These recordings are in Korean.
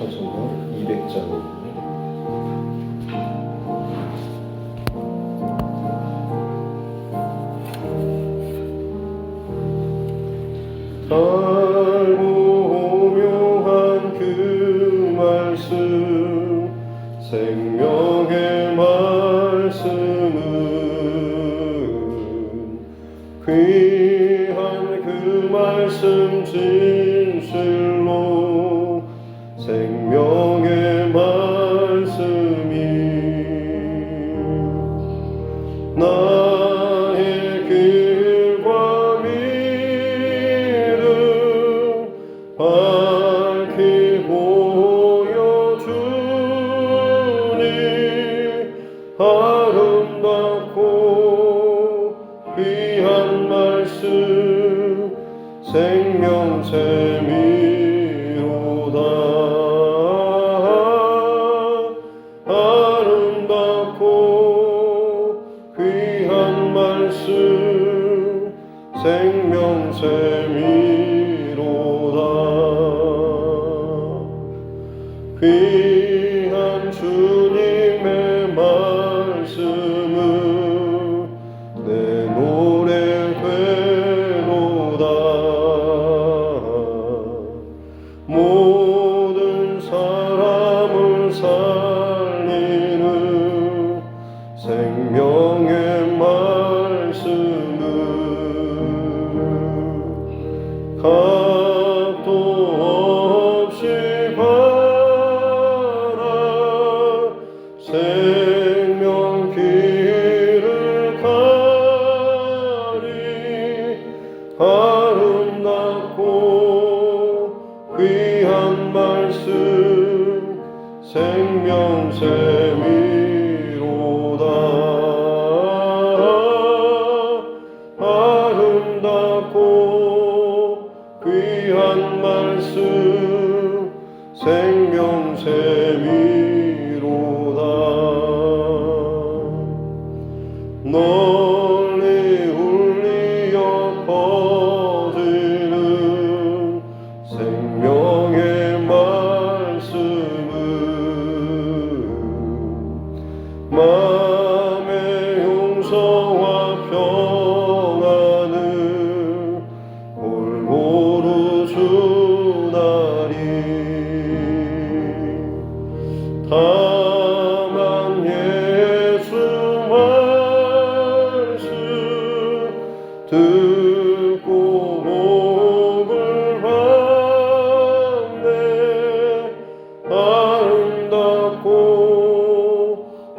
찬송가 200장입니다. 달고 오묘한 그 말씀, 생명의 말씀은 귀한 그 말씀 진실로 생명의 말씀이 나의 길과 믿음 밝히 보여주니 아름답고 귀한 말씀 생명샘이로다. 아름답고 귀한 말씀 생명샘이로다. 귀한 주님의 말씀은 내 노래 되도다. 모든 사람을 살리는 생명의 말씀은 값도 없이 받아 생명 길을 가리. 아름답고 귀한 말씀 생명샘이로다. 아름답고 귀한 말씀 생명샘이로다. 널리 울리어 퍼지는 생명의 말씀은 마음의 용서와 평안을 골고루 주나니. 다만 예수 말씀 듣고 복을 받네. 아름답고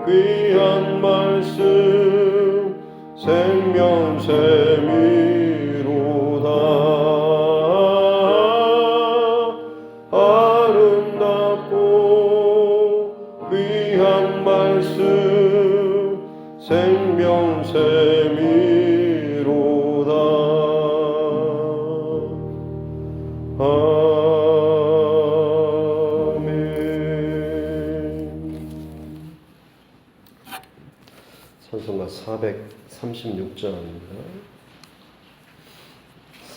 귀한 말씀 생명샘이로다. 아름답고 귀한 말씀 생명샘이로다. 아멘. 찬송가 436장입니다.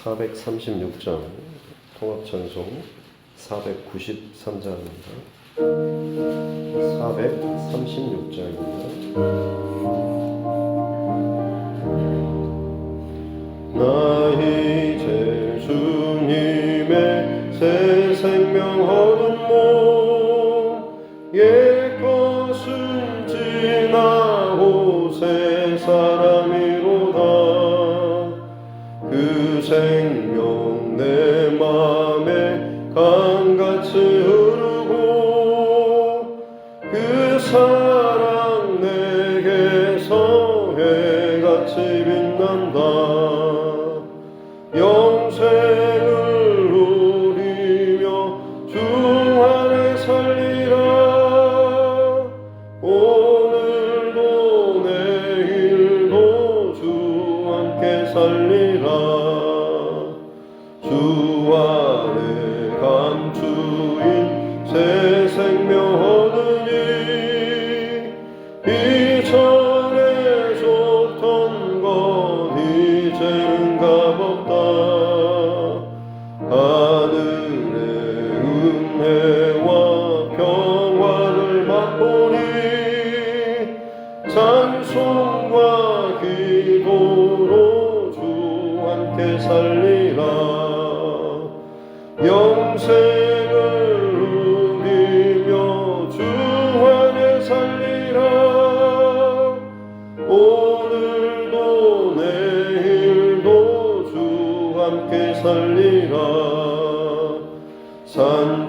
436장 통합찬송 493장입니다. 436장입니다. 나 이제 주님의 새 생명 얻은 몸, 옛 것은 지나고 새 사람이로다. 그 생명 내 맘에 강같이 흐르고 그 사랑 내게서 해같이 빛난다. 영생을 누리며 주 안에 살리라. 오늘도 내일도 주 함께 살리라. 주 안에 감추인 새 생명 얻으니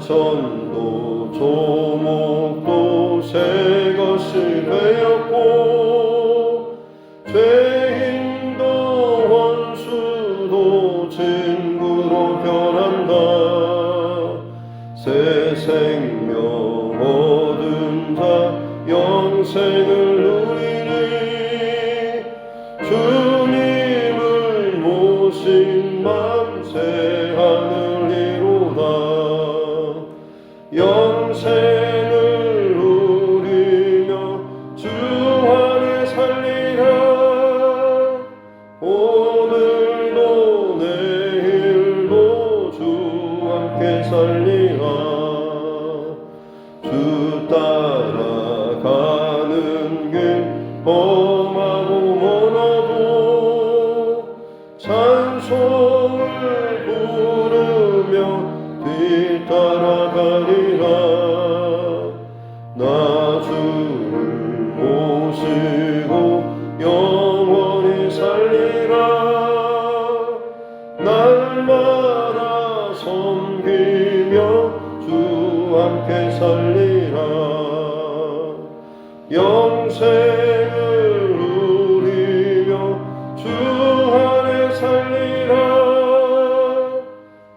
전도 조목도 새 것이 되었고 죄인도 원수도 친구로 변한다. 새 생명 얻은 자 영생을 누리니 주님을 모신 만세 하늘이로다. 영생을 누리며 주 안에 살리라. 오늘도 내일도 주 함께 살리라. 주 따라가는 길 험하고 멀어도 찬송을 부르며 뒤따라가리라. 나 주를 모시고 영원히 살리라. 날마다 섬기며 주 함께 살리라. 영생을 누리며 주 안에 살리라.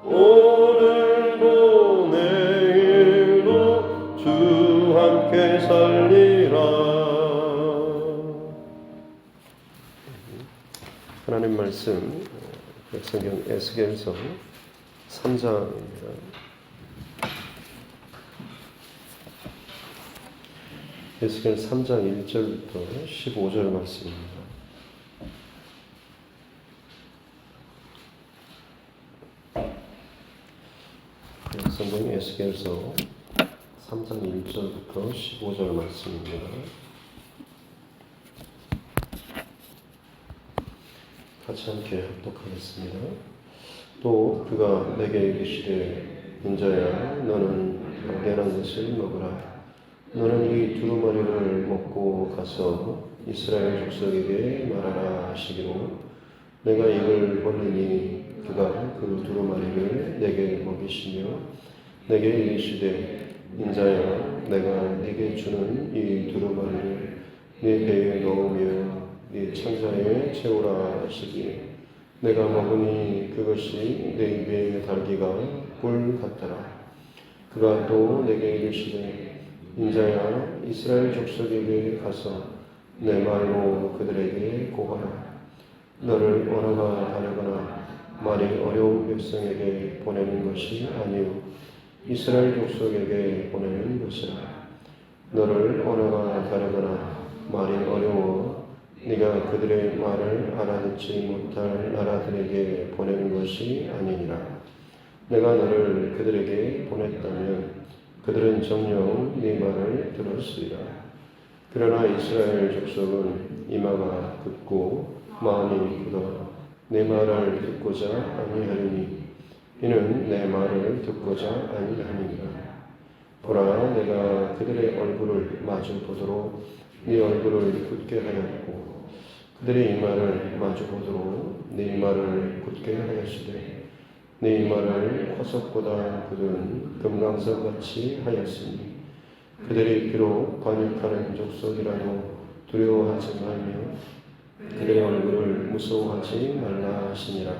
오늘도 내일도 주 함께 살리라. 하나님 말씀 성경 에스겔서 3장입니다. 에스겔 3장 1절부터 15절 말씀입니다. 성경 에스겔서 3장 1절부터 15절 말씀입니다. 같이 함께 합독하겠습니다. 또 그가 내게 이르시되 인자야 너는 확연한 것을 먹으라. 너는 이 두루마리를 먹고 가서 이스라엘 족속에게 말하라 하시기로 내가 입을 벌리니 그가 그 두루마리를 내게 먹이시며 내게 이르시되 인자야 내가 네게 주는 이 두루마리를 네 배에 넣으며 네 창자에 채우라 하시기에 내가 먹으니 그것이 내 입에 달기가 꿀 같더라. 그가 또 내게 이르시되 인자야 이스라엘 족속에게 가서 내 말로 그들에게 고하라. 너를 언어가 다르거나 말이 어려운 백성에게 보내는 것이 아니요 이스라엘 족속에게 보내는 것이라. 너를 언어가 다르거나 말이 어려워 네가 그들의 말을 알아듣지 못할 나라들에게 보내는 것이 아니니라. 내가 너를 그들에게 보냈다면 그들은 정녕 네 말을 들었으리라. 그러나 이스라엘 족속은 이마가 굳고 마음이 굳어 내 말을 듣고자 아니하리니 이는 내 말을 듣고자 아니하니라. 보라 내가 그들의 얼굴을 마주 보도록 네 얼굴을 굳게 하였고 그들의 이마를 마주 보도록 네 이마를 굳게 하였으되 네 이마를 화석보다 굳은 금강석같이 하였으니 그들이 비록 반역하는 족속이라도 두려워하지 말며 그들의 얼굴을 무서워하지 말라 하시니라.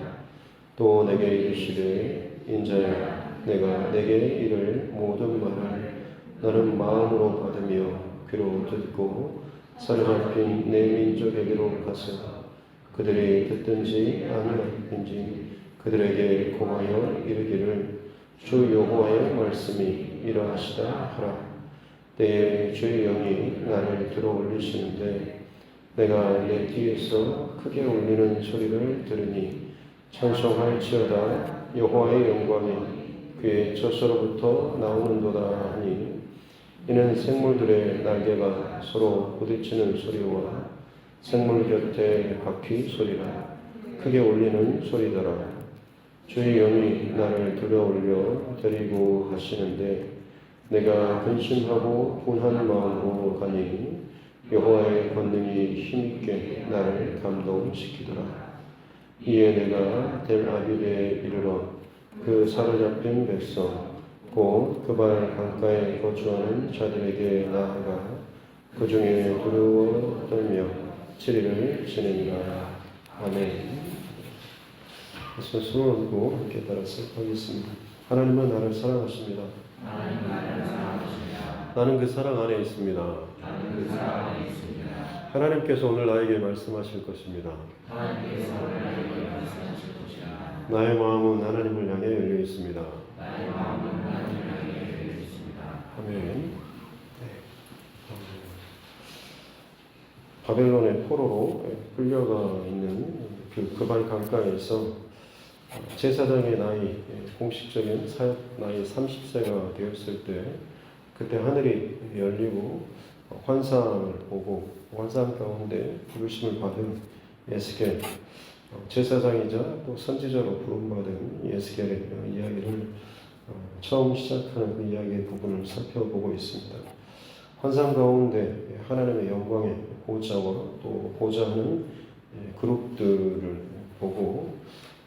또 내게 이르시되 인자야 내가 내게 이를 모든 말을 너는 마음으로 받으며 귀로 듣고 사로잡힌 내 민족에게로 가서 그들이 듣든지 아니하든지 그들에게 공하여 이르기를 주 여호와의 말씀이 이러하시다 하라. 때에 주의 영이 나를 들어올리시는데 내가 내 뒤에서 크게 울리는 소리를 들으니 찬송할지어다 여호와의 영광이 그의 젖소로부터 나오는도다 하니 이는 생물들의 날개가 서로 부딪히는 소리와 생물 곁에 바퀴 소리라 크게 울리는 소리더라. 주의 영이 나를 들어올려 데리고 가시는데 내가 근심하고 분한 마음으로 가니 여호와의 권능이 힘있게 나를 감동시키더라. 이에 내가 델 아빌에 이르러 그 사로잡힌 백성 곧 그 발 강가에 거주하는 자들에게 나아가 그 중에 두려워 떨며 7일을 지내니라. 아멘. 그래서 숨을 얹고 함께 따라서 하겠습니다. 하나님은 나를 사랑하십니다. 나는 그 사랑 안에 있습니다. 하나님께서 오늘 나에게 말씀하실 것입니다. 나의 마음은 하나님을 향해 열려 있습니다. 아멘. 바벨론의 포로로 끌려가 있는 그발 강가에서 제사장의 나이, 공식적인 사역 나이 30세가 되었을 때 그때 하늘이 열리고 환상을 보고 환상 가운데 부르심을 받은 에스겔, 제사장이자 또 선지자로 부름받은 에스겔의 이야기를 처음 시작하는 그 이야기의 부분을 살펴보고 있습니다. 환상 가운데 하나님의 영광의 보좌와 또 보좌하는 그룹들을 보고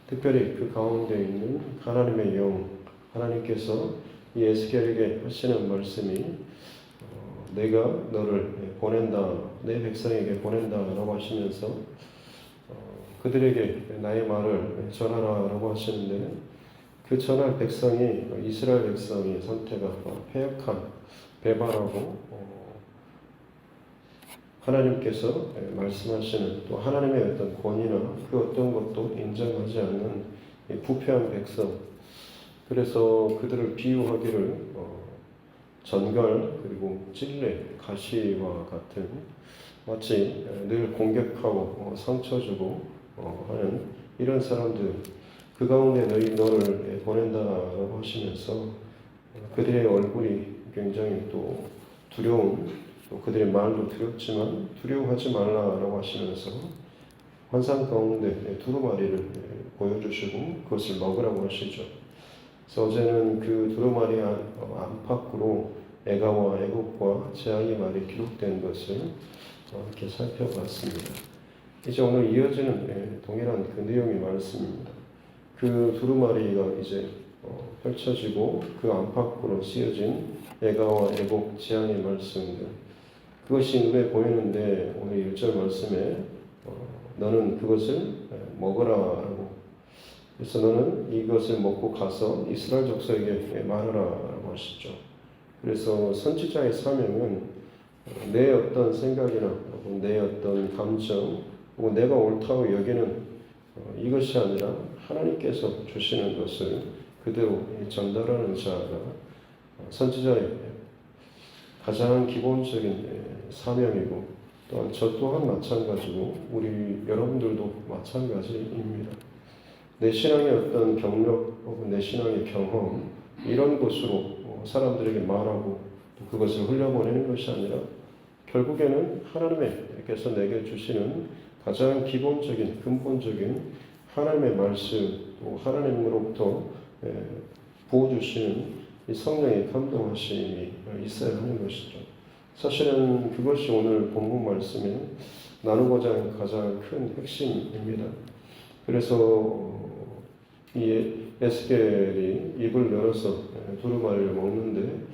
특별히 그 가운데 있는 하나님의 영, 하나님께서 이 에스겔에게 하시는 말씀이 내가 너를 보낸다, 내 백성에게 보낸다라고 하시면서 그들에게 나의 말을 전하라라고 하시는데 그 전할 백성이 이스라엘 백성의 상태가 패역한, 배반하고 하나님께서 말씀하시는 또 하나님의 어떤 권위나 그 어떤 것도 인정하지 않는 부패한 백성. 그래서 그들을 비유하기를 전갈 그리고 찔레, 가시와 같은 마치 늘 공격하고 상처 주고 하는 이런 사람들, 그 가운데 너를 보낸다라고 하시면서 그들의 얼굴이 굉장히 또 두려운, 또 그들의 말도 두렵지만 두려워하지 말라라고 하시면서 환상 가운데 두루마리를 보여주시고 그것을 먹으라고 하시죠. 그래서 어제는 그 두루마리 안팎으로 애가와 애국과 재앙의 말이 기록된 것을 이렇게 살펴봤습니다. 이제 오늘 이어지는 동일한 그 내용의 말씀입니다. 그 두루마리가 이제 펼쳐지고 그 안팎으로 씌어진 애가와 애곡 재앙의 말씀들, 그것이 눈에 보이는데 오늘 1절 말씀에 너는 그것을 먹으라라고, 그래서 너는 이것을 먹고 가서 이스라엘 족속에게 말하라라고 하시죠. 그래서 선지자의 사명은 내 어떤 생각이나 내 어떤 감정 혹은 내가 옳다고 여기는 이것이 아니라 하나님께서 주시는 것을 그대로 전달하는 자가 선지자의 가장 기본적인 사명이고, 또한 저 또한 마찬가지고 우리 여러분들도 마찬가지입니다. 내 신앙의 어떤 경력 혹은 내 신앙의 경험, 이런 것으로 사람들에게 말하고 또 그것을 흘려보내는 것이 아니라 결국에는 하나님께서 내게 주시는 가장 기본적인 근본적인 하나님의 말씀, 또 하나님으로부터 부어주시는 이 성령의 감동하심이 있어야 하는 것이죠. 사실은 그것이 오늘 본문 말씀에 나누고자 하는 가장 큰 핵심입니다. 그래서 이 에스겔이 입을 열어서 두루마리를 먹는데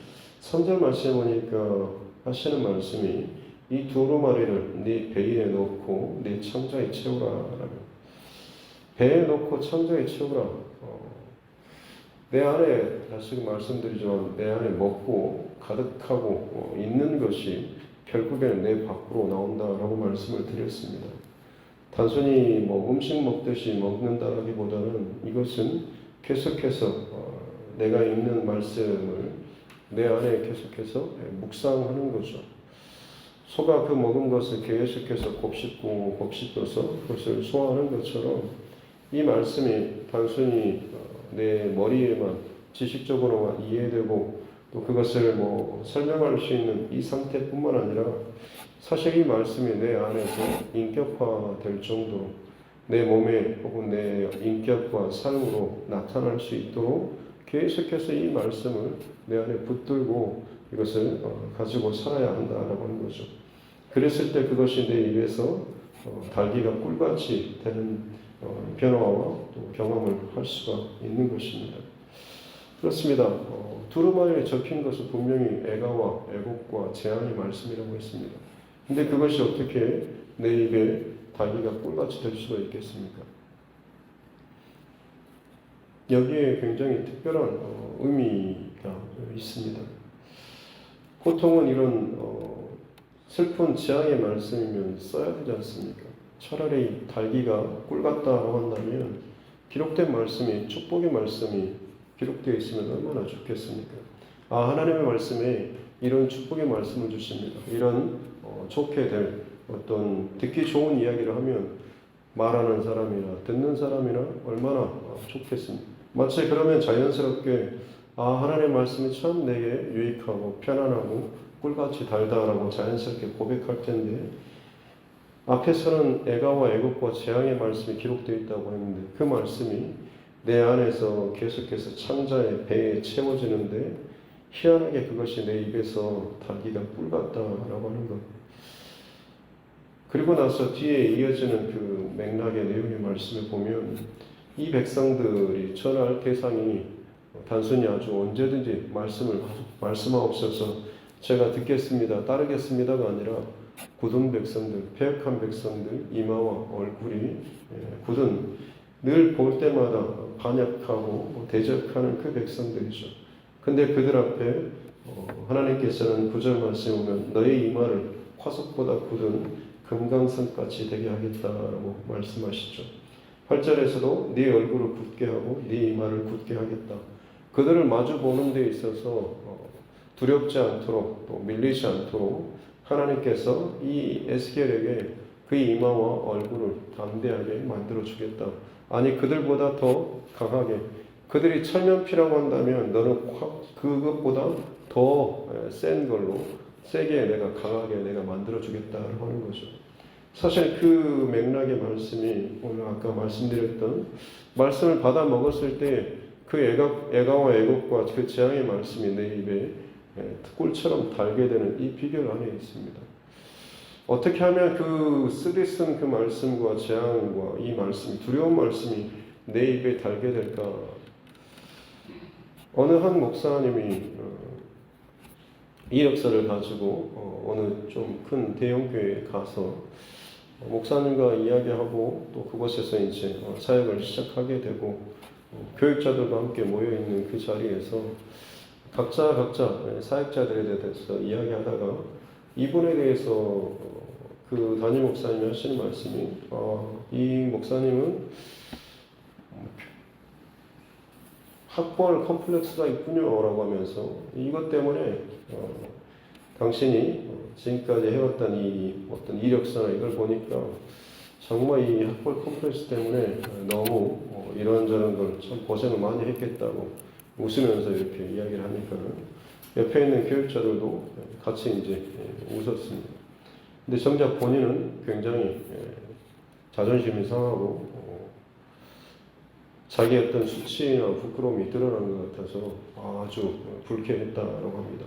3절 말씀에 보니까 하시는 말씀이 이 두루마리를 네 배에 넣고 네 창자에 채우라라고. 배에 넣고 창자에 채우라. 내 안에, 다시 말씀드리지만 내 안에 먹고 가득하고 있는 것이 결국에는 내 밖으로 나온다라고 말씀을 드렸습니다. 단순히 음식 먹듯이 먹는다라기보다는 이것은 계속해서 내가 읽는 말씀을 내 안에 계속해서 묵상하는 거죠. 소가 그 먹은 것을 계속해서 곱씹어서 그것을 소화하는 것처럼 이 말씀이 단순히 내 머리에만 지식적으로만 이해되고 또 그것을 설명할 수 있는 이 상태뿐만 아니라 사실 이 말씀이 내 안에서 인격화될 정도로 내 몸에 혹은 내 인격과 삶으로 나타날 수 있도록 계속해서 이 말씀을 내 안에 붙들고 이것을 가지고 살아야 한다라고 하는 거죠. 그랬을 때 그것이 내 입에서 달기가 꿀같이 되는 변화와 또 경험을 할 수가 있는 것입니다. 그렇습니다. 두루마리에 적힌 것은 분명히 애가와 애곡과 재앙의 말씀이라고 했습니다. 근데 그것이 어떻게 내 입에 닭이가 꿀같이 될 수가 있겠습니까? 여기에 굉장히 특별한 의미가 있습니다. 보통은 이런 슬픈 재앙의 말씀이면 써야 되지 않습니까? 차라리 달기가 꿀 같다라고 한다면 기록된 말씀이, 축복의 말씀이 기록되어 있으면 얼마나 좋겠습니까? 하나님의 말씀에 이런 축복의 말씀을 주십니다. 이런 좋게 될 어떤 듣기 좋은 이야기를 하면 말하는 사람이나 듣는 사람이나 얼마나 좋겠습니까? 마치 그러면 자연스럽게 하나님의 말씀이 참 내게 유익하고 편안하고 꿀같이 달다라고 자연스럽게 고백할 텐데, 앞에서는 애가와 애곡과 재앙의 말씀이 기록되어 있다고 했는데 그 말씀이 내 안에서 계속해서 창자의 배에 채워지는데 희한하게 그것이 내 입에서 달기가 꿀 같다라고 하는 것. 그리고 나서 뒤에 이어지는 그 맥락의 내용의 말씀을 보면 이 백성들이 전할 대상이 단순히 아주 언제든지 말씀하옵소서 제가 듣겠습니다, 따르겠습니다가 아니라 굳은 백성들, 패역한 백성들, 이마와 얼굴이 굳은, 늘 볼 때마다 반역하고 대적하는 그 백성들이죠. 근데 그들 앞에 하나님께서는 9절 말씀에 보면 너의 이마를 화석보다 굳은 금강석같이 되게 하겠다라고 말씀하시죠. 8절에서도 네 얼굴을 굳게 하고 네 이마를 굳게 하겠다. 그들을 마주 보는 데 있어서 두렵지 않도록 또 밀리지 않도록 하나님께서 이 에스겔에게 그 이마와 얼굴을 담대하게 만들어 주겠다. 아니 그들보다 더 강하게, 그들이 철면피라고 한다면 너는 그것보다 더 센 걸로 세게 내가 강하게 내가 만들어 주겠다라고 하는 거죠. 사실 그 맥락의 말씀이 오늘 아까 말씀드렸던 말씀을 받아 먹었을 때 그 애가와 애곡과 그 재앙의 말씀이 내 입에 꿀처럼 달게 되는 이 비결 안에 있습니다. 어떻게 하면 그 쓰디쓴 그 말씀과 재앙과 이 말씀, 두려운 말씀이 내 입에 달게 될까? 어느 한 목사님이 이력서를 가지고 어느 좀 큰 대형교회에 가서 목사님과 이야기하고 또 그곳에서 이제 사역을 시작하게 되고 교육자들과 함께 모여있는 그 자리에서 각자 사역자들에 대해서 이야기하다가 이분에 대해서 그 담임 목사님이 하시는 말씀이 이 목사님은 학벌 컴플렉스가 있군요 라고 하면서 이것 때문에 당신이 지금까지 해왔던 이 어떤 이력서나 이걸 보니까 정말 이 학벌 컴플렉스 때문에 너무 이런저런 걸 참 고생을 많이 했겠다고 웃으면서 이렇게 이야기를 하니까 옆에 있는 교육자들도 같이 이제 웃었습니다. 근데 정작 본인은 굉장히 자존심이 상하고 자기 어떤 수치나 부끄러움이 드러나는 것 같아서 아주 불쾌했다라고 합니다.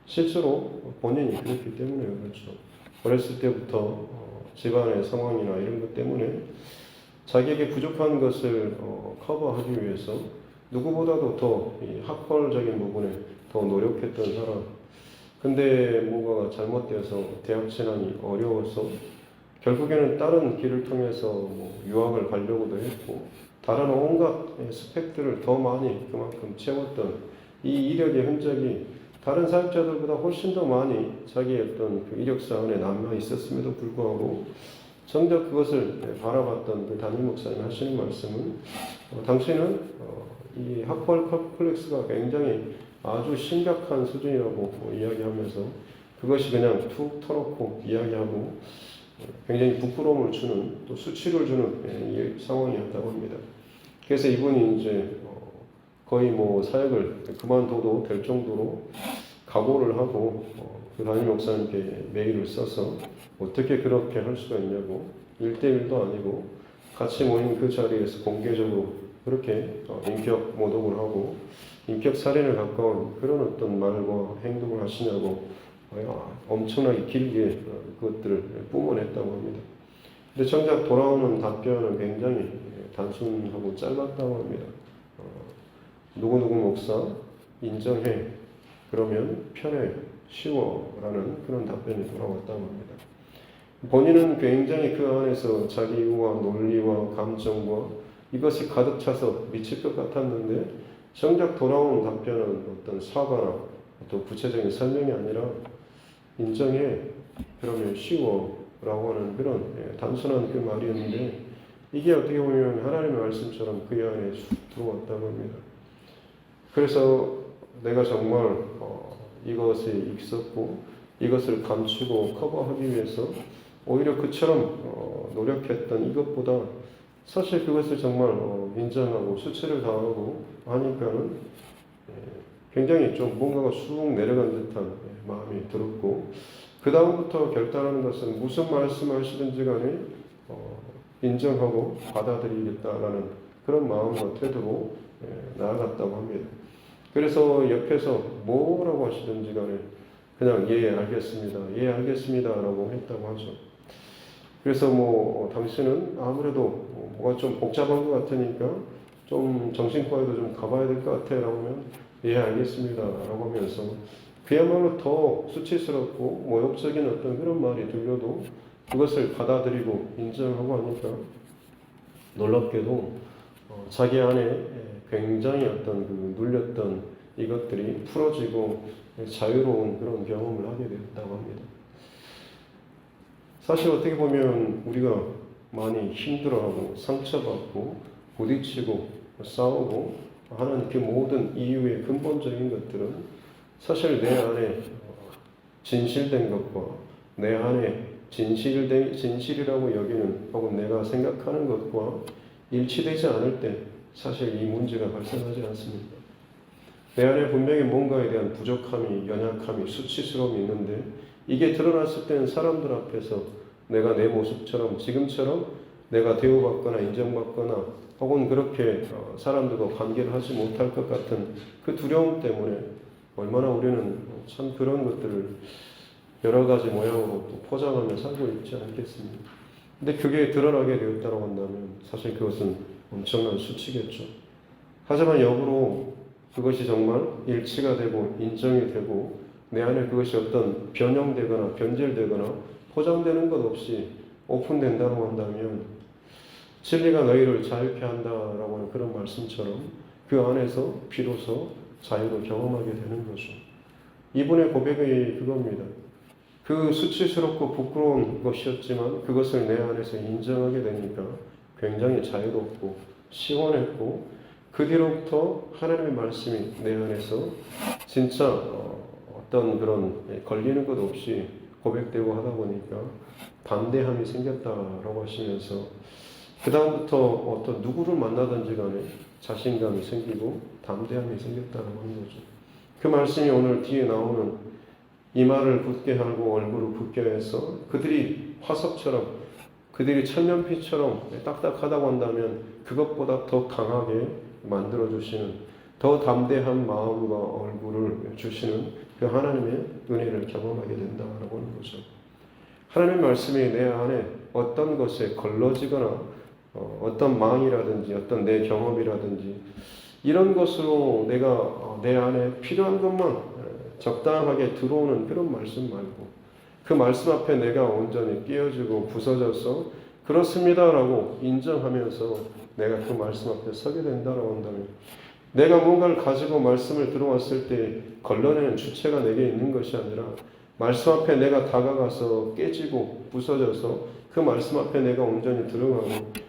실제로 본인이 그랬기 때문에 그렇죠. 어렸을 때부터 집안의 상황이나 이런 것 때문에 자기에게 부족한 것을 커버하기 위해서 누구보다도 더 이 학벌적인 부분에 더 노력했던 사람. 근데 뭐가 잘못되어서 대학 진학이 어려워서 결국에는 다른 길을 통해서 유학을 가려고도 했고 다른 온갖 스펙들을 더 많이 그만큼 채웠던 이 이력의 흔적이 다른 사역자들보다 훨씬 더 많이 자기의 어떤 그 이력서 안에 남아 있었음에도 불구하고 정작 그것을 바라봤던 그 담임 목사님 하시는 말씀은 당신은 이 학벌 컴플렉스가 굉장히 아주 심각한 수준이라고 이야기하면서 그것이 그냥 툭 터놓고 이야기하고 굉장히 부끄러움을 주는 또 수치를 주는 상황이었다고 합니다. 그래서 이분이 이제 거의 사역을 그만둬도 될 정도로 각오를 하고 그 담임 목사님께 메일을 써서 어떻게 그렇게 할 수가 있냐고 1대1도 아니고 같이 모인 그 자리에서 공개적으로 그렇게 인격 모독을 하고 인격 살인에 가까운 그런 어떤 말과 행동을 하시냐고 엄청나게 길게 그것들을 뿜어냈다고 합니다. 근데 정작 돌아오는 답변은 굉장히 단순하고 짧았다고 합니다. 누구누구 목사 인정해. 그러면 편해, 쉬워 라는 그런 답변이 돌아왔다고 합니다. 본인은 굉장히 그 안에서 자기 이유와 논리와 감정과 이것이 가득 차서 미칠 것 같았는데 정작 돌아오는 답변은 어떤 사과나 또 구체적인 설명이 아니라 인정해, 그러면 쉬워 라고 하는 그런 단순한 그 말이었는데 이게 어떻게 보면 하나님의 말씀처럼 그 안에 쑥 들어왔다고 합니다. 그래서 내가 정말 이것에 익숙고 이것을 감추고 커버하기 위해서 오히려 그처럼 노력했던 이것보다 사실 그것을 정말 인정하고 수치를 당하고 하니까는 굉장히 좀 뭔가가 쑥 내려간 듯한 마음이 들었고 그 다음부터 결단하는 것은 무슨 말씀을 하시든지 간에 인정하고 받아들이겠다라는 그런 마음과 태도로 나아갔다고 합니다. 그래서 옆에서 뭐라고 하시든지 간에 그냥 예 알겠습니다. 예 알겠습니다 라고 했다고 하죠. 그래서 당신은 아무래도 뭐가 좀 복잡한 것 같으니까 좀 정신과에도 좀 가봐야 될 것 같아 라고 하면 예 알겠습니다 라고 하면서 그야말로 더 수치스럽고 모욕적인 어떤 그런 말이 들려도 그것을 받아들이고 인정하고 하니까 놀랍게도 자기 안에 굉장히 어떤 그 눌렸던 이것들이 풀어지고 자유로운 그런 경험을 하게 되었다고 합니다. 사실 어떻게 보면 우리가 많이 힘들어하고 상처받고 부딪히고 싸우고 하는 그 모든 이유의 근본적인 것들은 사실 내 안에 진실된 것과 내 안에 진실이라고 여기는 혹은 내가 생각하는 것과 일치되지 않을 때 사실 이 문제가 발생하지 않습니다. 내 안에 분명히 뭔가에 대한 부족함이, 연약함이, 수치스러움이 있는데 이게 드러났을 때는 사람들 앞에서 내가 내 모습처럼 지금처럼 내가 대우받거나 인정받거나 혹은 그렇게 사람들과 관계를 하지 못할 것 같은 그 두려움 때문에 얼마나 우리는 참 그런 것들을 여러 가지 모양으로 또 포장하며 살고 있지 않겠습니까? 근데 그게 드러나게 되었다고 한다면 사실 그것은 엄청난 수치겠죠. 하지만 역으로 그것이 정말 일치가 되고 인정이 되고 내 안에 그것이 어떤 변형되거나 변질되거나 포장되는 것 없이 오픈된다고 한다면 진리가 너희를 자유케 한다라고 하는 그런 말씀처럼 그 안에서 비로소 자유를 경험하게 되는 거죠. 이분의 고백이 그겁니다. 그 수치스럽고 부끄러운 것이었지만 그것을 내 안에서 인정하게 되니까 굉장히 자유롭고 시원했고 그 뒤로부터 하나님의 말씀이 내 안에서 진짜 어떤 그런 걸리는 것 없이 고백되고 하다 보니까 담대함이 생겼다라고 하시면서 그 다음부터 어떤 누구를 만나든지 간에 자신감이 생기고 담대함이 생겼다라고 하는 거죠. 그 말씀이 오늘 뒤에 나오는 이마를 붓게 하고 얼굴을 붓게 해서 그들이 화석처럼 그들이 천년빛처럼 딱딱하다고 한다면 그것보다 더 강하게 만들어주시는 더 담대한 마음과 얼굴을 주시는 그 하나님의 은혜를 경험하게 된다고 하는 거죠. 하나님의 말씀이 내 안에 어떤 것에 걸러지거나 어떤 망이라든지 어떤 내 경험이라든지 이런 것으로 내가 내 안에 필요한 것만 적당하게 들어오는 그런 말씀 말고 그 말씀 앞에 내가 온전히 끼어지고 부서져서 그렇습니다라고 인정하면서 내가 그 말씀 앞에 서게 된다라고 한다면 내가 뭔가를 가지고 말씀을 들어왔을 때 걸러내는 주체가 내게 있는 것이 아니라 말씀 앞에 내가 다가가서 깨지고 부서져서 그 말씀 앞에 내가 온전히 들어가고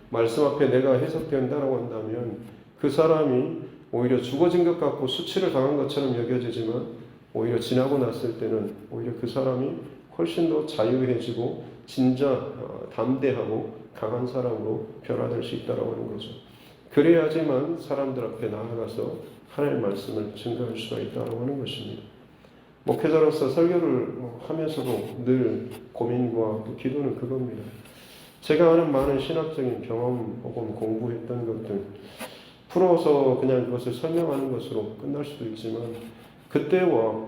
말씀 앞에 내가 해석된다라고 한다면 그 사람이 오히려 죽어진 것 같고 수치를 당한 것처럼 여겨지지만 오히려 지나고 났을 때는 오히려 그 사람이 훨씬 더 자유해지고 진짜 담대하고 강한 사람으로 변화될 수 있다고 하는 거죠. 그래야지만 사람들 앞에 나아가서 하나님의 말씀을 증거할 수가 있다고 하는 것입니다. 목회자로서 설교를 하면서도 늘 고민과 또 기도는 그겁니다. 제가 아는 많은 신학적인 경험 혹은 공부했던 것들 풀어서 그냥 그것을 설명하는 것으로 끝날 수도 있지만 그때와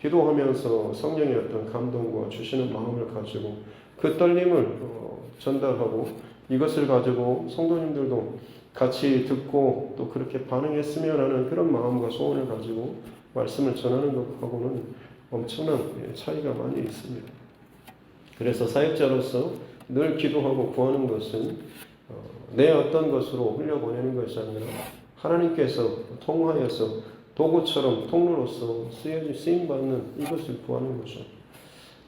기도하면서 성령의 어떤 감동과 주시는 마음을 가지고 그 떨림을 전달하고 이것을 가지고 성도님들도 같이 듣고 또 그렇게 반응했으면 하는 그런 마음과 소원을 가지고 말씀을 전하는 것하고는 엄청난 차이가 많이 있습니다. 그래서 사역자로서 늘 기도하고 구하는 것은 내 어떤 것으로 흘려보내는 것이 아니라 하나님께서 통하여서 도구처럼 통로로서 쓰임받는 이것을 구하는 것이죠.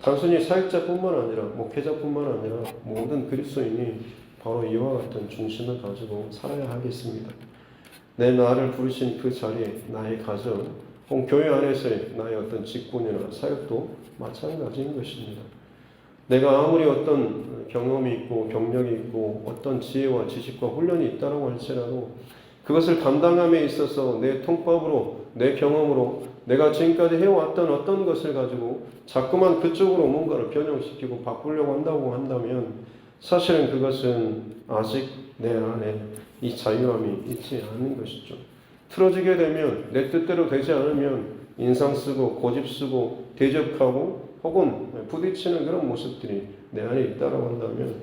단순히 사역자뿐만 아니라 목회자뿐만 아니라 모든 그리스도인이 바로 이와 같은 중심을 가지고 살아야 하겠습니다. 나를 부르신 그 자리에 나의 가정, 혹은 교회 안에서의 나의 어떤 직분이나 사역도 마찬가지인 것입니다. 내가 아무리 어떤 경험이 있고 경력이 있고 어떤 지혜와 지식과 훈련이 있다고 할지라도 그것을 감당함에 있어서 내 통밥으로 내 경험으로 내가 지금까지 해왔던 어떤 것을 가지고 자꾸만 그쪽으로 뭔가를 변형시키고 바꾸려고 한다고 한다면 사실은 그것은 아직 내 안에 이 자유함이 있지 않은 것이죠. 틀어지게 되면 내 뜻대로 되지 않으면 인상 쓰고 고집 쓰고 대적하고 혹은 부딪히는 그런 모습들이 내 안에 있다고 한다면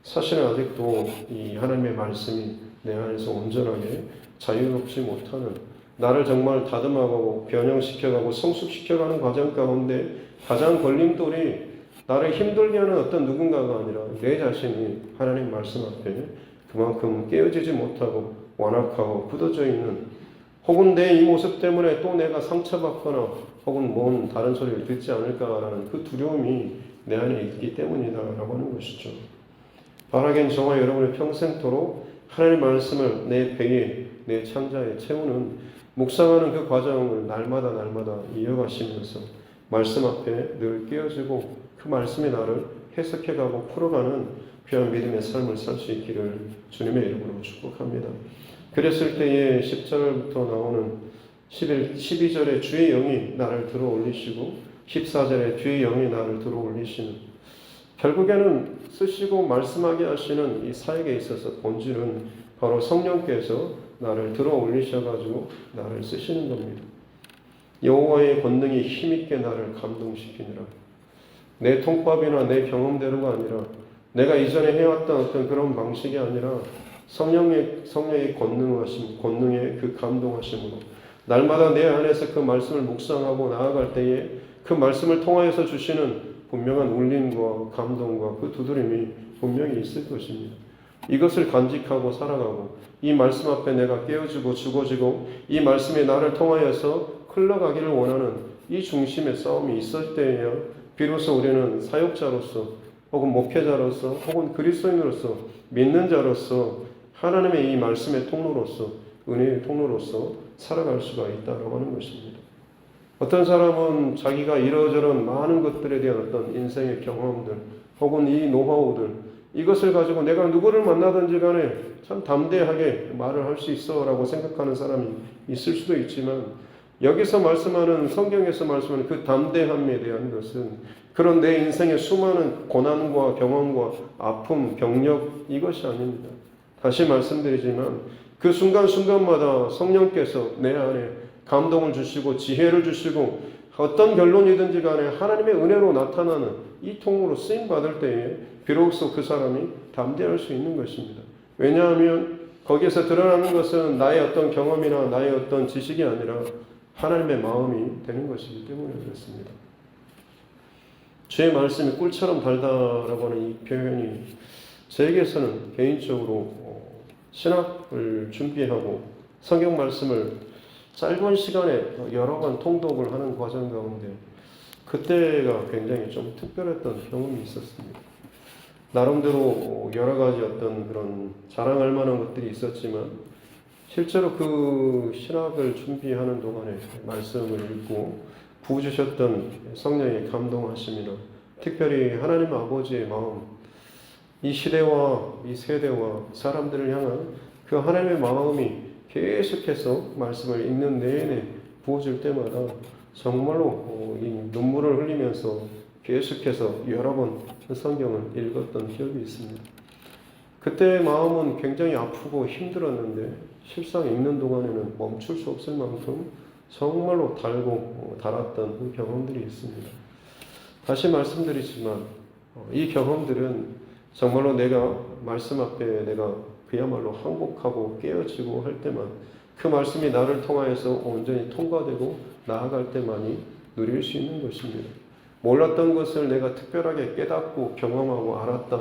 사실은 아직도 이 하나님의 말씀이 내 안에서 온전하게 자유롭지 못하는 나를 정말 다듬어가고 변형시켜가고 성숙시켜가는 과정 가운데 가장 걸림돌이 나를 힘들게 하는 어떤 누군가가 아니라 내 자신이 하나님 말씀 앞에 그만큼 깨어지지 못하고 완악하고 굳어져 있는 혹은 내 이 모습 때문에 또 내가 상처받거나 혹은 뭔 다른 소리를 듣지 않을까라는 그 두려움이 내 안에 있기 때문이다라고 하는 것이죠. 바라긴 저와 여러분의 평생토록 하나님의 말씀을 내 배에 내 창자에 채우는 묵상하는 그 과정을 날마다 이어가시면서 말씀 앞에 늘 깨어지고 그 말씀이 나를 해석해가고 풀어가는 귀한 믿음의 삶을 살 수 있기를 주님의 이름으로 축복합니다. 그랬을 때에 10절부터 나오는 12절에 주의 영이 나를 들어 올리시고 14절에 주의 영이 나를 들어 올리시는 결국에는 쓰시고 말씀하게 하시는 이 사역에 있어서 본질은 바로 성령께서 나를 들어 올리셔가지고 나를 쓰시는 겁니다. 여호와의 권능이 힘있게 나를 감동시키니라. 내 통밥이나 내 경험대로가 아니라 내가 이전에 해왔던 어떤 그런 방식이 아니라 성령의 권능의 그 감동하심으로 날마다 내 안에서 그 말씀을 묵상하고 나아갈 때에 그 말씀을 통하여서 주시는 분명한 울림과 감동과 그 두드림이 분명히 있을 것입니다. 이것을 간직하고 살아가고 이 말씀 앞에 내가 깨어지고 죽어지고 이 말씀이 나를 통하여서 흘러가기를 원하는 이 중심의 싸움이 있을 때에야 비로소 우리는 사역자로서 혹은 목회자로서 혹은 그리스도인으로서 믿는 자로서 하나님의 이 말씀의 통로로서 은혜의 통로로서 살아갈 수가 있다고 하는 것입니다. 어떤 사람은 자기가 이러저런 많은 것들에 대한 어떤 인생의 경험들 혹은 이 노하우들 이것을 가지고 내가 누구를 만나든지 간에 참 담대하게 말을 할 수 있어 라고 생각하는 사람이 있을 수도 있지만 여기서 말씀하는 성경에서 말씀하는 그 담대함에 대한 것은 그런 내 인생의 수많은 고난과 경험과 아픔, 병력 이것이 아닙니다. 다시 말씀드리지만 그 순간순간마다 성령께서 내 안에 감동을 주시고 지혜를 주시고 어떤 결론이든지 간에 하나님의 은혜로 나타나는 이 통으로 쓰임받을 때에 비로소 그 사람이 담대할 수 있는 것입니다. 왜냐하면 거기에서 드러나는 것은 나의 어떤 경험이나 나의 어떤 지식이 아니라 하나님의 마음이 되는 것이기 때문에 그렇습니다. 주의 말씀이 꿀처럼 달다라고 하는 이 표현이 저에게서는 개인적으로 신학을 준비하고 성경 말씀을 짧은 시간에 여러 번 통독을 하는 과정 가운데 그때가 굉장히 좀 특별했던 경험이 있었습니다. 나름대로 여러 가지 어떤 그런 자랑할 만한 것들이 있었지만 실제로 그 신학을 준비하는 동안에 말씀을 읽고 부어주셨던 성령의 감동하심이나 특별히 하나님 아버지의 마음 이 시대와 이 세대와 사람들을 향한 그 하나님의 마음이 계속해서 말씀을 읽는 내내 부어질 때마다 정말로 이 눈물을 흘리면서 계속해서 여러 번 성경을 읽었던 기억이 있습니다. 그때의 마음은 굉장히 아프고 힘들었는데 실상 읽는 동안에는 멈출 수 없을 만큼 정말로 달고 달았던 그 경험들이 있습니다. 다시 말씀드리지만 이 경험들은 정말로 내가 말씀 앞에 내가 그야말로 항복하고 깨어지고 할 때만, 그 말씀이 나를 통하여서 온전히 통과되고 나아갈 때만이 누릴 수 있는 것입니다. 몰랐던 것을 내가 특별하게 깨닫고 경험하고 알았다.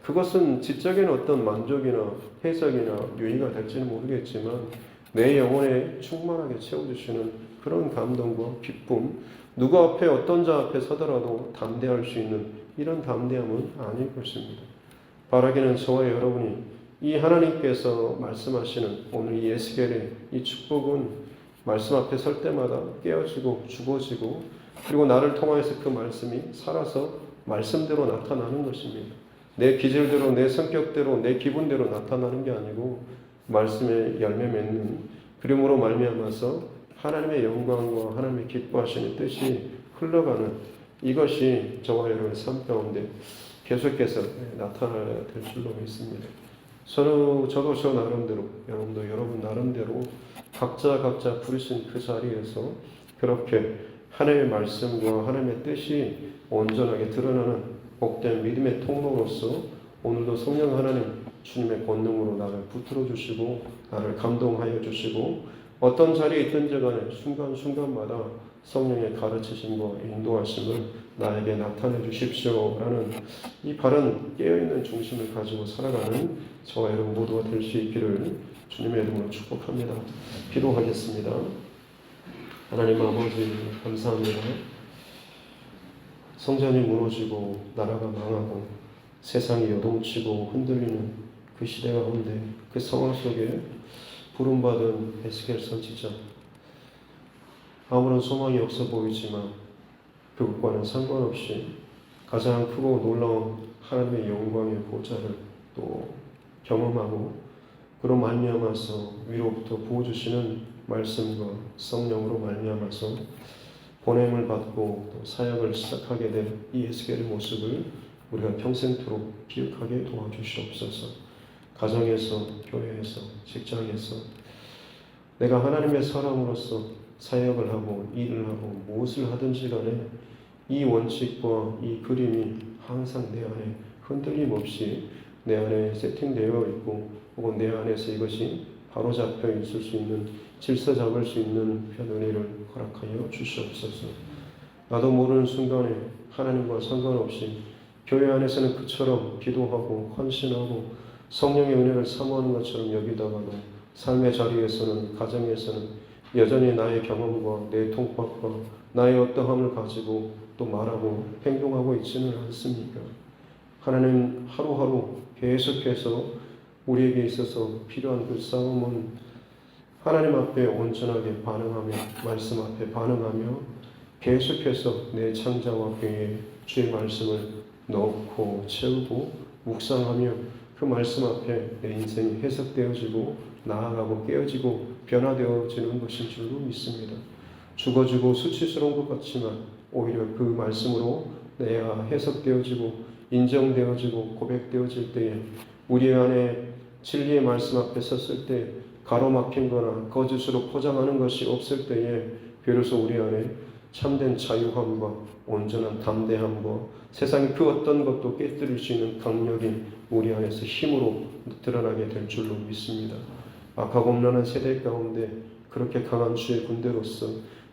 그것은 지적인 어떤 만족이나 해석이나 유의가 될지는 모르겠지만 내 영혼에 충만하게 채워주시는 그런 감동과 기쁨, 누구 앞에 어떤 자 앞에 서더라도 담대할 수 있는 이런 담대함은 아닐 것입니다. 바라기는 저와 여러분이 이 하나님께서 말씀하시는 오늘 이 에스겔의 이 축복은 말씀 앞에 설 때마다 깨어지고 죽어지고, 그리고 나를 통하여서 그 말씀이 살아서 말씀대로 나타나는 것입니다. 내 기질대로, 내 성격대로, 내 기분대로 나타나는 게 아니고 말씀에 열매 맺는, 그림으로 말미암아서 하나님의 영광과 하나님의 기뻐하시는 뜻이 흘러가는, 이것이 저와 여러분의 삶 가운데 계속해서 나타나야 될 줄로 믿습니다. 저도 저 나름대로, 여러분도 여러분 나름대로 각자 부르신 그 자리에서 그렇게 하나님의 말씀과 하나님의 뜻이 온전하게 드러나는 복된 믿음의 통로로서 오늘도 성령 하나님 주님의 권능으로 나를 붙들어 주시고 나를 감동하여 주시고 어떤 자리에 있든지 간에 순간순간마다 성령의 가르치심과 인도하심을 나에게 나타내 주십시오 라는 이 바른 깨어있는 중심을 가지고 살아가는 저와 여러분 모두가 될 수 있기를 주님의 이름으로 축복합니다. 기도하겠습니다. 하나님 아버지 감사합니다. 성전이 무너지고 나라가 망하고 세상이 요동치고 흔들리는 그 시대 가운데, 그 상황 속에 부름받은 에스겔 선지자, 아무런 소망이 없어 보이지만 그것과는 상관없이 가장 크고 놀라운 하나님의 영광의 보좌를 또 경험하고 그로 말미암아서 위로부터 부어주시는 말씀과 성령으로 말미암아서 보냄을 받고 또 사역을 시작하게 된 이 에스겔의 모습을 우리가 평생토록 기억하게 도와주시옵소서. 가정에서, 교회에서, 직장에서 내가 하나님의 사람으로서 사역을 하고 일을 하고 무엇을 하든지 간에 이 원칙과 이 그림이 항상 내 안에 흔들림 없이 내 안에 세팅되어 있고 혹은 내 안에서 이것이 바로잡혀 있을 수 있는, 질서 잡을 수 있는 편 은혜를 허락하여 주시옵소서. 나도 모르는 순간에 하나님과 상관없이 교회 안에서는 그처럼 기도하고 헌신하고 성령의 은혜를 사모하는 것처럼 여기다가도 삶의 자리에서는, 가정에서는 여전히 나의 경험과 내 통합과 나의 어떠함을 가지고 또 말하고 행동하고 있지는 않습니까? 하나님 하루하루 계속해서 우리에게 있어서 필요한 그 싸움은 하나님 앞에 온전하게 반응하며 말씀 앞에 반응하며 계속해서 내 창자와 궤에 주의 말씀을 넣고 채우고 묵상하며 그 말씀 앞에 내 인생이 해석되어지고 나아가고 깨어지고 변화되어지는 것인 줄로 믿습니다. 죽어지고 수치스러운 것 같지만 오히려 그 말씀으로 내가 해석되어지고 인정되어지고 고백되어질 때에 우리 안에 진리의 말씀 앞에 섰을 때 가로막힌 거나 거짓으로 포장하는 것이 없을 때에 비로소 우리 안에 참된 자유함과 온전한 담대함과 세상의 그 어떤 것도 깨뜨릴 수 있는 강력이 우리 안에서 힘으로 드러나게 될 줄로 믿습니다. 악하고음란한 세대 가운데 그렇게 강한 주의 군대로서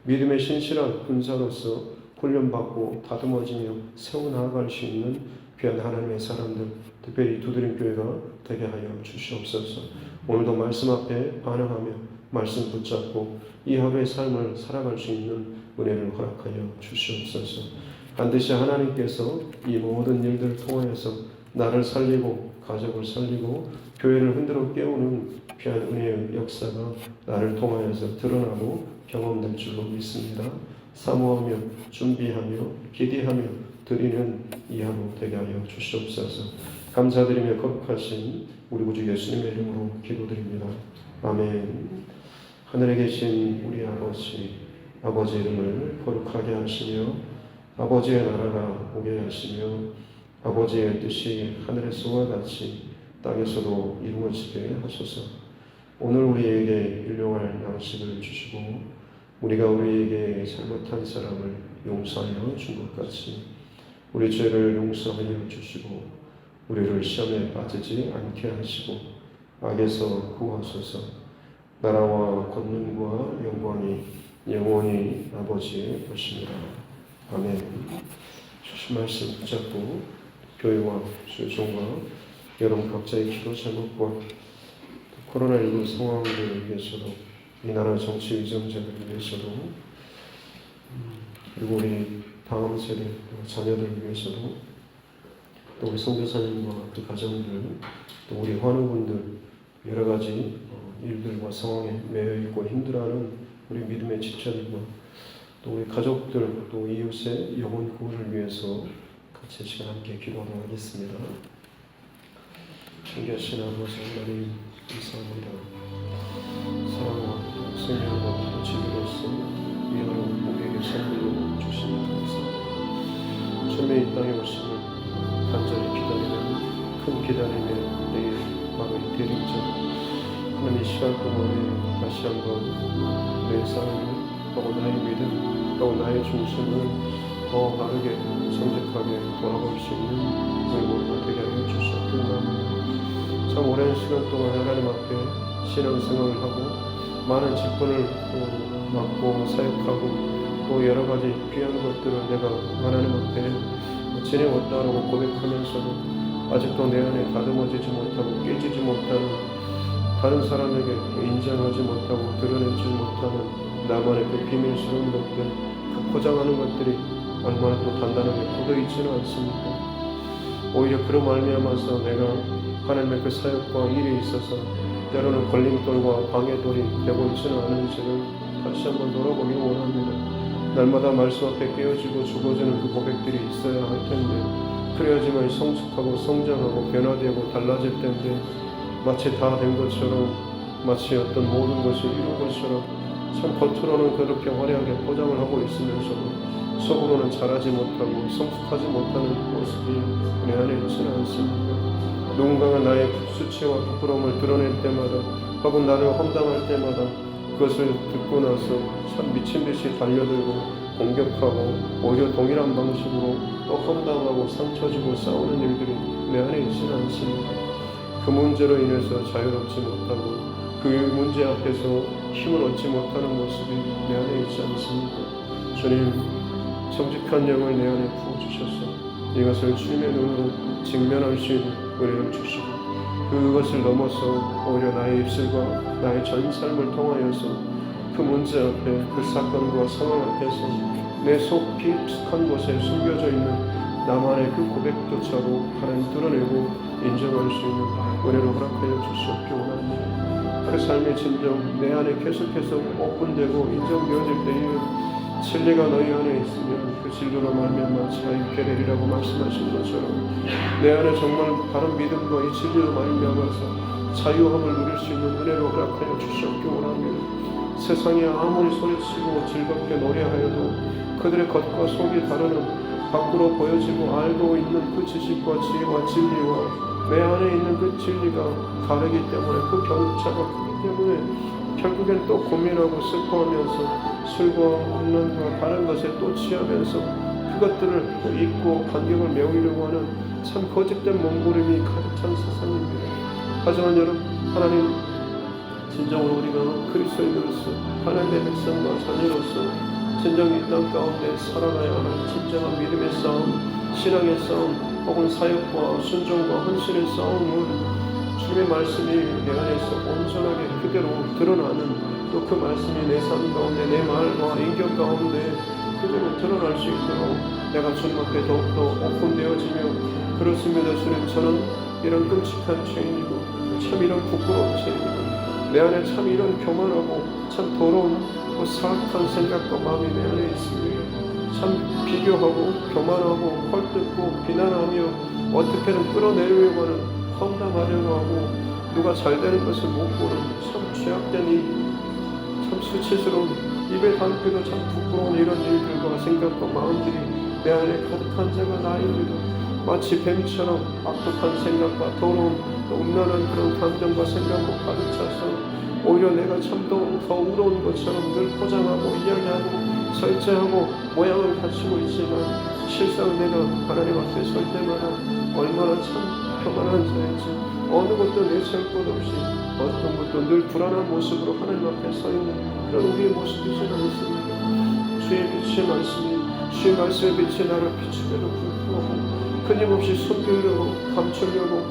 믿음의 신실한 군사로서 훈련받고 다듬어지며 세워나갈 수 있는 귀한 하나님의 사람들, 특별히 두드림교회가 되게 하여 주시옵소서. 오늘도 말씀 앞에 반응하며 말씀 붙잡고 이 하루의 삶을 살아갈 수 있는 은혜를 허락하여 주시옵소서. 반드시 하나님께서 이 모든 일들을 통하여서 나를 살리고 가족을 살리고 교회를 흔들어 깨우는 귀한 은혜의 역사가 나를 통하여서 드러나고 경험될 줄로 믿습니다. 사모하며 준비하며 기대하며 드리는 이 하루 되게 하여 주시옵소서. 감사드리며 거룩하신 우리 구주 예수님의 이름으로 기도드립니다. 아멘. 하늘에 계신 우리 아버지 이름을 거룩하게 하시며 아버지의 나라가 오게 하시며 아버지의 뜻이 하늘에서와 같이 땅에서도 이루어지게 하소서. 오늘 우리에게 일용할 양식을 주시고 우리가 우리에게 잘못한 사람을 용서하여 준 것 같이 우리 죄를 용서하여 주시고 우리를 시험에 빠지지 않게 하시고 악에서 구하소서. 나라와 권능과 영광이 영원히 아버지의 것입니다. 아멘. 주신 말씀 붙잡고 교회와 주종과 여러분 각자의 기도 제목과 코로나19 상황들을 위해서도 이 나라 정치 위정자들을 위해서도 그리고 우리 다음 세대 자녀들을 위해서도 또 우리 선교사님과 그 가정들 또 우리 환우분들 여러 가지 일들과 상황에 매여 있고 힘들어하는 우리 믿음의 지체들과 또 우리 가족들 또 이웃의 영혼 구원을 위해서 같이 시간 함께 기도하도록 하겠습니다. 신기하신 아버지 하나님 감사합니다. 사랑과 생명과 지혜로서 이 하루 우리에게 선물로 주시니 감사합니다. 주님의 이 땅에 오심을 간절히 기다리는 큰 기다림의 내일 마음의 대리자 하나님 시간 동안에 다시 한번 내 삶을 또 나의 믿음 또 나의 중심을 더 바르게 정직하게 돌아볼 수 있는 우리 모두가 되게 하여 주시옵소서. 참 오랜 시간 동안 하나님 앞에 신앙생활을 하고 많은 직분을 맡고 사역하고 또 여러 가지 귀한 것들을 내가 하나님 앞에 지내왔다라고 고백하면서도 아직도 내 안에 다듬어지지 못하고 깨지지 못하는 다른 사람에게 인정하지 못하고 드러내지 못하는 나만의 그 비밀스러운 것들, 그 포장하는 것들이 얼마나 또 단단하게 굳어있지는 않습니까? 오히려 그런 말미암아서 내가 하나님의 그 사역과 일에 있어서 때로는 걸림돌과 방해돌이 되고 있지는 않은지를 다시 한번 돌아보기 원합니다. 날마다 말씀 앞에 깨어지고 죽어지는 그 고백들이 있어야 할 텐데 그래야지만 성숙하고 성장하고 변화되고 달라질 텐데 마치 다 된 것처럼 마치 어떤 모든 것을 이룬 것처럼 참 겉으로는 그렇게 화려하게 포장을 하고 있으면서도 속으로는 자라지 못하고 성숙하지 못하는 모습이 내 안에 있지는 않습니까? 누군가가 나의 수치와 부끄러움을 드러낼 때마다 혹은 나를 험담할 때마다 그것을 듣고 나서 참 미친듯이 달려들고 공격하고 오히려 동일한 방식으로 또 험담하고 상처 주고 싸우는 일들이 내 안에 있지는 않습니다. 그 문제로 인해서 자유롭지 못하고 그 문제 앞에서 힘을 얻지 못하는 모습이 내 안에 있지 않습니까? 주님, 정직한 영을 내 안에 부어주셔서 이것을 주님의 눈으로 직면할 수 있는 은혜를 주시고 그것을 넘어서 오히려 나의 입술과 나의 전 삶을 통하여서 그 문제 앞에 그 사건과 상황 앞에서 내 속 깊숙한 곳에 숨겨져 있는 나만의 그 고백조차도 하나님 드러내고 인정할 수 있는 은혜로 허락하여 주시옵기 원합니다. 그 삶의 진정 내 안에 계속해서 오픈되고 인정되어질 때에 진리가 너희 안에 있으면 그 진리로 말미암아 자유케 되리라고 말씀하신 것처럼 내 안에 정말 바른 믿음과 이 진리로 말미암아서 자유함을 누릴 수 있는 은혜로 허락하여 주시옵기 원합니다. 세상이 아무리 소리치고 즐겁게 노래하여도 그들의 겉과 속이 다르는 밖으로 보여지고 알고 있는 그 지식과 지혜와 진리와 내 안에 있는 그 진리가 다르기 때문에 그 격차가 크기 때문에 결국엔 또 고민하고 슬퍼하면서 술과 음란과 다른 것에 또 취하면서 그것들을 또 잊고 간격을 메우려고 하는 참 거짓된 몸부림이 가득 찬 세상입니다. 하지만 여러분, 하나님 진정으로 우리가 그리스도인으로서 하나님의 백성과 자녀로서 진정 이 땅 가운데 살아가야 하는 진정한 믿음의 싸움, 신앙의 싸움, 혹은 사역과 순종과 헌신의 싸움은 주님의 말씀이 내 안에서 온전하게 그대로 드러나는 또 그 말씀이 내 삶 가운데 내 말과 인격 가운데 그대로 드러날 수 있도록 내가 주님 앞에 더욱더 오픈되어지며 그렇습니다. 주님, 저는 이런 끔찍한 죄인이고 참 이런 부끄러운 죄인이고 내 안에 참 이런 교만하고 참 더러운 그 사악한 생각과 마음이 내 안에 있습니다. 참 비교하고 교만하고 헐뜯고 비난하며 어떻게든 끌어내려고 하는 험담하려고 하고 누가 잘 되는 것을 못 보는 참 죄악된 이 참 수치스러운 입에 담기도 참 부끄러운 이런 일들과 생각과 마음들이 내 안에 가득한 자가 나입니다. 마치 뱀처럼 악독한 생각과 더러운 또 음란한 그런 감정과 생각과 가득 차서 오히려 내가 참 더 우러운 것처럼 늘 포장하고 이야기하고 설치하고 모양을 갖추고 있지만 실상 내가 하나님 앞에 설 때마다 얼마나 참 평안한 자이지 어느 것도 내세울 것 없이 어떤 것도 늘 불안한 모습으로 하나님 앞에 서 있는 그런 우리의 모습이 되지 않습니까? 주의 빛의 말씀이 주의 말씀의 빛이 나를 비추게도 불구하고 끊임없이 숨기려고 감추려고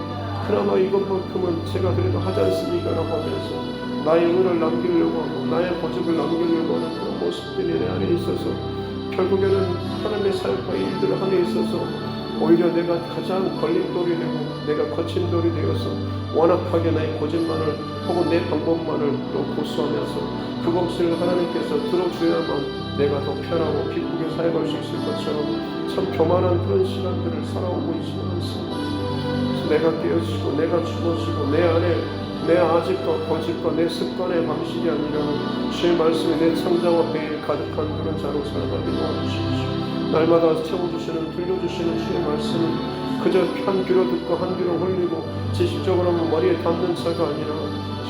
그나마 이것만큼은 제가 그래도 하지 않습니까? 라고 하면서 나의 의를 남기려고 하고 나의 고집을 남기려고 하는 그런 모습들이 내 안에 있어서 결국에는 하나님의 사역과 일들을 함에 있어서 오히려 내가 가장 걸림돌이 되고 내가 거친 돌이 되어서 완악하게 나의 고집만을 혹은 내 방법만을 또 고수하면서 그것을 하나님께서 들어줘야만 내가 더 편하고 기쁘게 사역할 수 있을 것처럼 참 교만한 그런 시간들을 살아오고 있지는 않습니다. 그래서 내가 깨어지고 내가 죽어지고 내 안에 내 아집과 고집과 내 습관의 방식이 아니라 주의 말씀이 내 창자와 배에 가득한 그런 자로 살아가게 도와주십시오. 날마다 채워주시는 들려주시는 주의 말씀은 그저 한 귀로 듣고 한 귀로 흘리고 지식적으로 머리에 담는 자가 아니라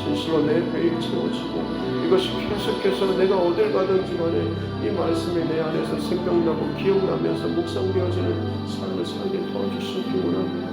진실로 내 배에 채워지고 이것이 계속해서 내가 어딜 가든지 간에 이 말씀이 내 안에서 생각나고 기억나면서 묵상되어지는 삶을 살게 도와주시기 원합니다.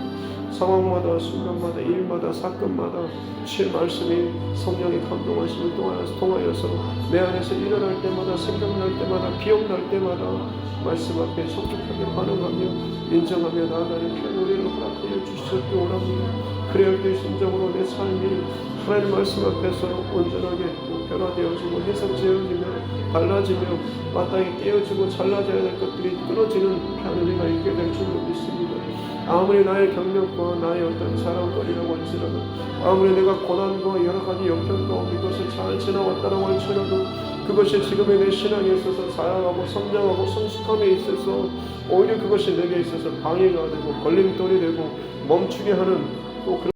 상황마다 순간마다 일마다 사건마다 주의 말씀이 성령의 감동하심을 통하여서 내 안에서 일어날 때마다 생각날 때마다 기억날 때마다 말씀 앞에 성숙하게 반응하며 인정하며 나아가는 편우리를 허락하여 주시기 원합니다. 그래야 그 심정으로 내 삶이 하나님 말씀 앞에서 온전하게 변화되어지고 해석되어지며 달라지며 마땅히 깨어지고 잘라져야 될 것들이 끊어지는 편우리가 있게 될 줄로 믿습니다. 아무리 나의 경력과 나의 어떤 자랑거리라고 할지라도 아무리 내가 고난과 여러 가지 역경 가운데 이것을 잘 지나왔다라고 할지라도 그것이 지금의 내 신앙에 있어서 자라가고 성장하고 성숙함에 있어서 오히려 그것이 내게 있어서 방해가 되고 걸림돌이 되고 멈추게 하는 또 그런